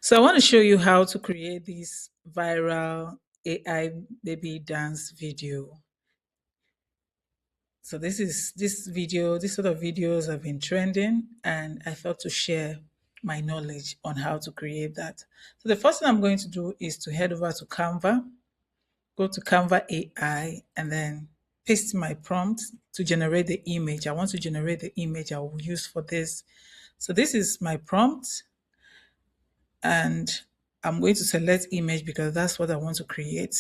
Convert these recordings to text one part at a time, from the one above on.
So I want to show you how to create this viral AI baby dance video. So this sort of videos have been trending, and I thought to share my knowledge on how to create that. So the first thing I'm going to do is to head over to Canva, go to Canva AI, and then paste my prompt to generate the image. I want to generate the image I will use for this. So this is my prompt, and I'm going to select image because that's what I want to create.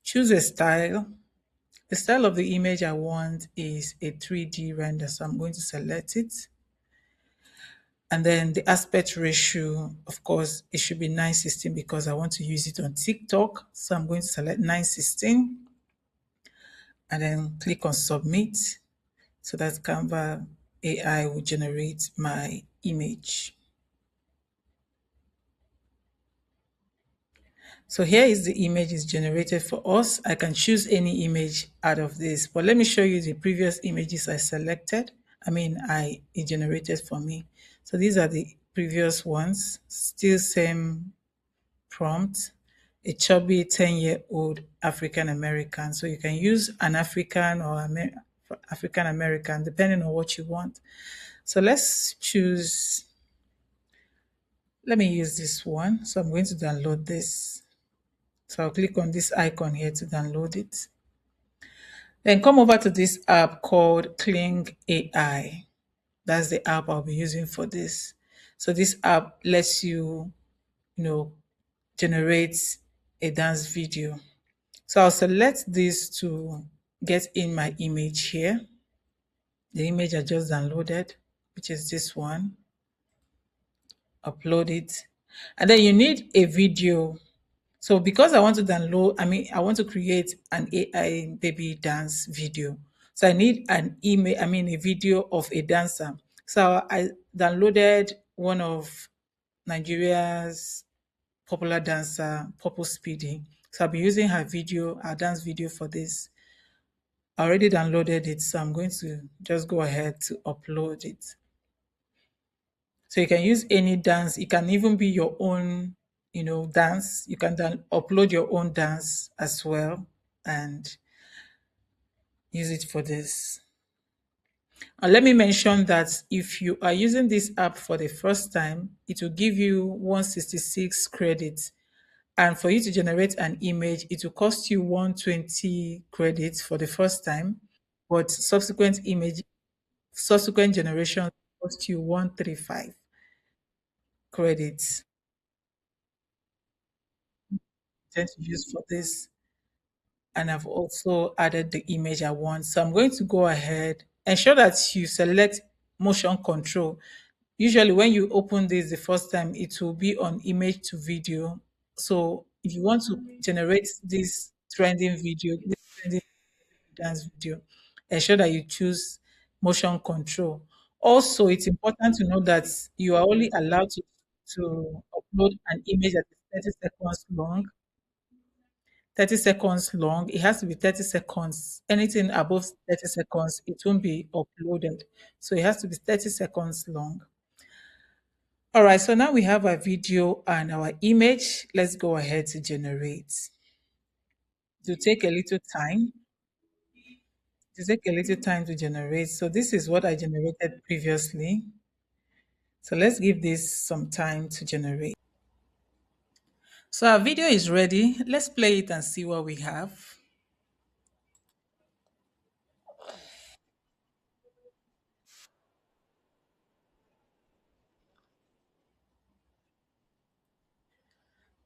Choose a style. The style of the image I want is a 3D render, so I'm going to select it. And then the aspect ratio, of course, it should be 916 because I want to use it on TikTok. So I'm going to select 916 and then click on submit so that Canva AI will generate my image. So here is the image is generated for us. I can choose any image out of this, but let me show you the previous images I selected. It generated for me. So these are the previous ones, still same prompt, a chubby 10-year-old African American. So you can use an African or African American, depending on what you want. So let me use this one. So I'm going to download this. So I'll click on this icon here to download it. Then come over to this app called Kling AI. That's the app I'll be using for this. So this app lets you know, generate a dance video. So I'll select this to get in my image here. The image I just downloaded, which is this one. Upload it. And then you need a video. So because I want to I want to create an AI baby dance video. So I need a video of a dancer. So I downloaded one of Nigeria's popular dancer, Purple Speedy. So I'll be using her dance video for this. I already downloaded it, so I'm going to just go ahead to upload it. So you can use any dance. It can even be your own, dance. You can then upload your own dance as well and use it for this. And let me mention that if you are using this app for the first time, it will give you 166 credits. And for you to generate an image, it will cost you 120 credits for the first time, but subsequent generation cost you 135 credits. Tend to use for this. And I've also added the image I want. So I'm going to go ahead, ensure that you select motion control. Usually when you open this the first time, it will be on image to video. So if you want to generate this trending dance video, ensure that you choose motion control. Also, it's important to know that you are only allowed to upload an image that is 30 seconds long. 30 seconds long. It has to be 30 seconds. Anything above 30 seconds, it won't be uploaded. So it has to be 30 seconds long. All right, so now we have our video and our image. Let's go ahead to generate. To take a little time. To take a little time to generate. So this is what I generated previously. So let's give this some time to generate. So our video is ready. Let's play it and see what we have.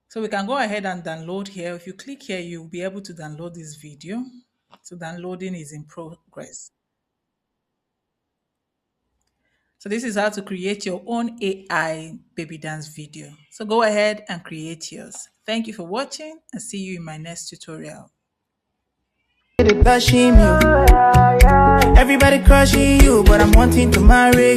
So we can go ahead and download here. If you click here, you'll be able to download this video. So downloading is in progress. So this is how to create your own AI baby dance video. So go ahead and create yours. Thank you for watching and see you in my next tutorial. Everybody crushing you, but I'm wanting to marry you.